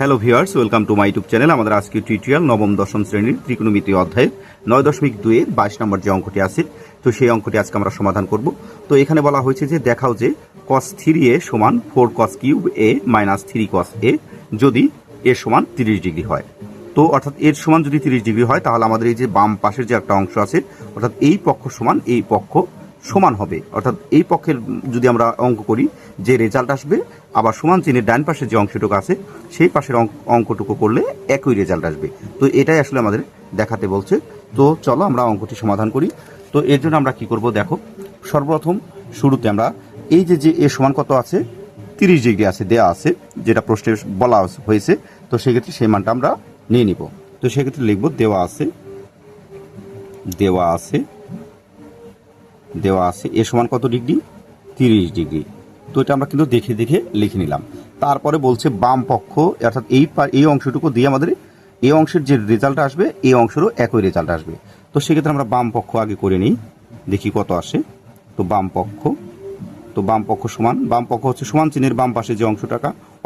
Hello viewers, welcome to my YouTube channel. আমাদের আজকে tutorial নবম দশম শ্রেণীর ত্রিকোণমিতি অধ্যায়ের 9.2 22 নম্বর যে অঙ্কটি আছে, তো সেই অঙ্কটি আজকে আমরা সমাধান করব। তো এখানে বলা হয়েছে যে দেখাও যে cos 3a সমান 4 cos cube a minus 3 cos a যদি এর সমান 30 ডিগ্রি হয়। তো অর্থাৎ এর সমান যদি 30 ডিগ্রি হয় তাহলে আমাদের এই যে বাম পাশের যে একটা অংশ আছে, অর্থাৎ এই পক্ষ সমান এই পক্ষ সমান হবে। অর্থাৎ এই পক্ষের যদি আমরা অঙ্ক করি, যে রেজাল্ট আসবে আবার সমান চিহ্নের ডান পাশের যে অংশটুকু আছে সেই পাশের অঙ্কটুকু করলে একই রেজাল্ট আসবে। তো এটাই আসলে আমাদের দেখাতে বলছে। তো চলো আমরা অঙ্কটি সমাধান করি। তো এর জন্য আমরা কি করব, দেখো সর্বপ্রথম শুরুতে আমরা এই যে এ সমান কত আছে, 30 ডিগ্রি আছে দেয়া আছে, যেটা প্রশ্নে বলা হয়েছে। তো সেক্ষেত্রে সেই মানটা আমরা নিয়ে নিব। তো সেক্ষেত্রে লিখব দেওয়া আছে এ সমান কত ডিগ্রি, 30 ডিগ্রি। তো এটা আমরা কিন্তু দেখে দেখে লিখে নিলাম। তারপরে বলছে বাম পক্ষ, অর্থাৎ এই অংশটুকু দিয়ে আমাদের এই অংশের যে রেজাল্ট আসবে এই অংশেরও একই রেজাল্ট আসবে। তো সেক্ষেত্রে আমরা বাম পক্ষ আগে করে নিই, দেখি কত আসে। তো বাম পক্ষ সমান, বাম পক্ষ হচ্ছে সমান চিহ্নের বাম পাশে যে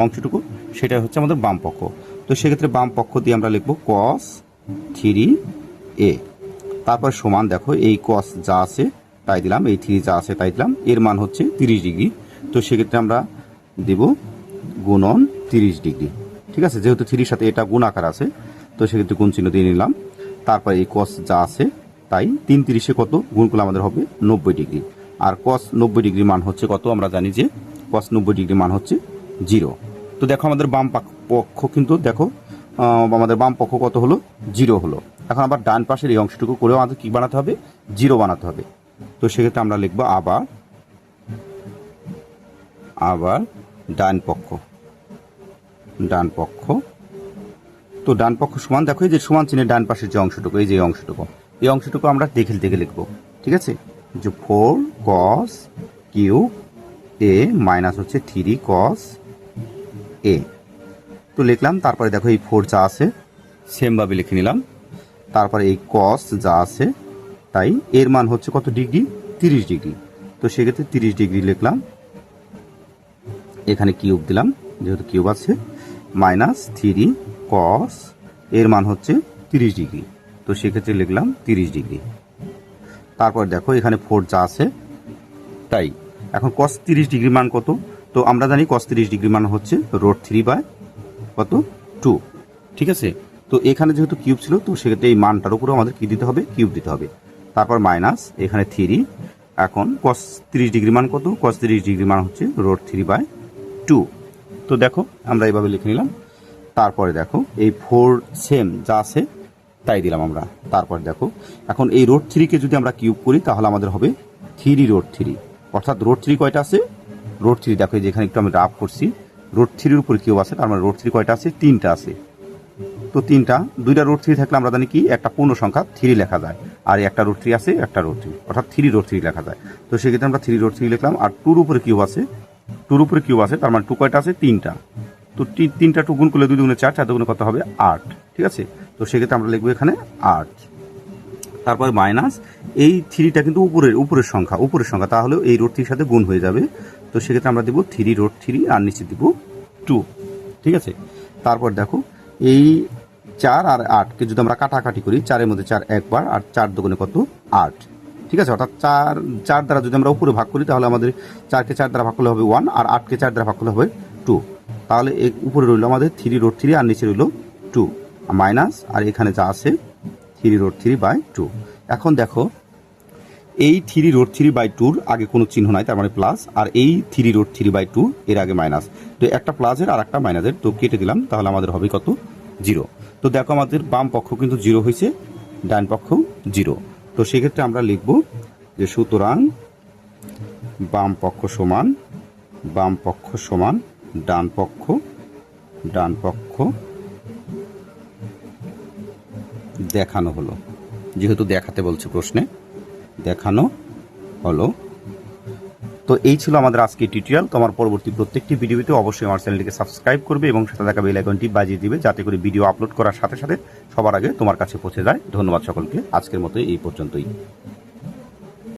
অংশটুকু সেটা হচ্ছে আমাদের বাম পক্ষ। তো সেক্ষেত্রে বাম পক্ষ দিয়ে আমরা লিখব cos 3a। তারপর সমান, দেখো এই cos যা আছে তাই দিলাম, এই 3 যা আছে তাই দিলাম, এর মান হচ্ছে 30 ডিগ্রি। তো সেক্ষেত্রে আমরা দেব গুণন 30 ডিগ্রি। ঠিক আছে, যেহেতু 3-র সাথে এটা গুণ আকার আছে তো সেক্ষেত্রে গুণ চিহ্ন দিয়ে নিলাম। তারপর এই cos যা আছে তাই 3 30-এ কত গুণ করলে আমাদের হবে 90 ডিগ্রি। আর cos 90 ডিগ্রি মান হচ্ছে কত, আমরা জানি যে cos 90 ডিগ্রি মান হচ্ছে 0। তো দেখো আমাদের বাম পক্ষ কিন্তু দেখো আমাদের বাম পক্ষ কত হলো, 0 হলো। এখন আবার ডান পাশের এই অংশটুকু করেও আমাদের কি বানাতে হবে, 0 বানাতে হবে। তো সেক্ষেত্রে আমরা লিখব আবার ডান পক্ষ। তো ডান পক্ষ সমান, দেখো এই যে সমান চিহ্নের ডান পাশের যে অংশটুকু, এই অংশটুকু আমরা দেখে লিখবো। ঠিক আছে, যে 4 cos কিউব a মাইনাস হচ্ছে 3 cos a। তো লিখলাম। তারপরে দেখো এই 4 যা আছে সেমভাবে লিখে নিলাম। তারপরে এই cos যা আছে তাই এর মান হচ্ছে কত ডিগ্রি, 30 ডিগ্রি। তো সেক্ষেত্রে 30 ডিগ্রি লিখলাম, এখানে কিউব দিলাম যেহেতু কিউব আছে, মাইনাস 3 cos এর মান হচ্ছে 30 ডিগ্রি। তো সেক্ষেত্রে লিখলাম 30 ডিগ্রি। তারপর দেখো এখানে 4 যা আছে তাই এখন cos 30 ডিগ্রি মান কত, তো আমরা জানি cos 30 ডিগ্রি মান হচ্ছে √3/2। ঠিক আছে, তো এখানে যেহেতু কিউব ছিল তো সেক্ষেত্রে এই মানটার উপরে আমাদের কি দিতে হবে, কিউব দিতে হবে। তারপর মাইনাস এখানে 3। এখন cos 30 ডিগ্রি মান কত, cos 30 ডিগ্রি মান হচ্ছে √3/2। তো দেখো আমরা এইভাবে লিখে নিলাম। তারপরে দেখো এই 4 সেম যা আছে তাই দিলাম আমরা। তারপর দেখো এখন এই √3-কে যদি আমরা কিউব করি তাহলে আমাদের হবে 3√3। অর্থাৎ √3 কয়টা আছে, √3 দেখো যেখানে একটু আমি রাফ করছি, √3-র উপর কিউব আছে, তার মানে √3 কয়টা আছে, 3টা আছে। তো 2টা √3 থাকলে আমরা জানি কি একটা পূর্ণ সংখ্যা 3 লেখা যায়, আর একটা √3 আছে, একটা √3, অর্থাৎ 3√3 লেখা যায়। তো সেক্ষেত্রে আমরা 3√3 লিখলাম। আর 2-র উপরে কিউব আছে, তার মানে 2 কয়টা আছে, 3টা। তো 3টা 2 গুণ করলে 2 দুগুণে 4, 4 দুগুণে কত হবে 8। ঠিক আছে, তো সেক্ষেত্রে আমরা লিখবো এখানে 8। তারপর মাইনাস এই 3টা কিন্তু উপরের সংখ্যা, তাহলেও এই √3-র সাথে গুণ হয়ে যাবে। তো সেক্ষেত্রে আমরা দেবো 3√3 আর নিচে দিব 2। ঠিক আছে, তারপর দেখো এই 4 আর 8-কে যদি আমরা কাটাকাটি করি, 4-এর মধ্যে 4 একবার, আর 4 দুগুণে কত 8। ঠিক আছে, অর্থাৎ 4 দ্বারা যদি আমরা উপরে ভাগ করি তাহলে আমাদের 4-কে 4 দ্বারা ভাগ করলে হবে 1, আর 8-কে 4 দ্বারা ভাগ করলে হবে 2। তাহলে উপরে রইল আমাদের 3√3 আর নিচে রইল 2 মাইনাস, আর এখানে যা আছে 3√3/2। এখন দেখো এই 3√3/2-র আগে কোনো চিহ্ন নাই, তার মানে প্লাস, আর এই 3√3/2 এর আগে মাইনাস। তো একটা প্লাসের আর একটা মাইনাসের, তো কেটে দিলাম, তাহলে আমাদের হবে কত, 0। তো দেখো আমাদের বাম পক্ষ কিন্তু 0 হয়েছে, ডান পক্ষ 0। তো সেক্ষেত্রে আমরা লিখব যে সুতরাং বাম পক্ষ সমান ডান পক্ষ দেখানো হলো, যেহেতু দেখাতে বলছে প্রশ্নে, দেখানো হলো। তো এই ছিল আমাদের আজকের টিউটোরিয়াল। তোমার পরবর্তী প্রত্যেকটি ভিডিওতে অবশ্যই আমার চ্যানেলটিকে সাবস্ক্রাইব করবে এবং সাথে থাকা বেল আইকনটি বাজিয়ে দিবে, যাতে করে ভিডিও আপলোড করার সাথে সাথে সবার আগে তোমার কাছে পৌঁছে যায়। ধন্যবাদ সকলকে, আজকের মতো এই পর্যন্তই।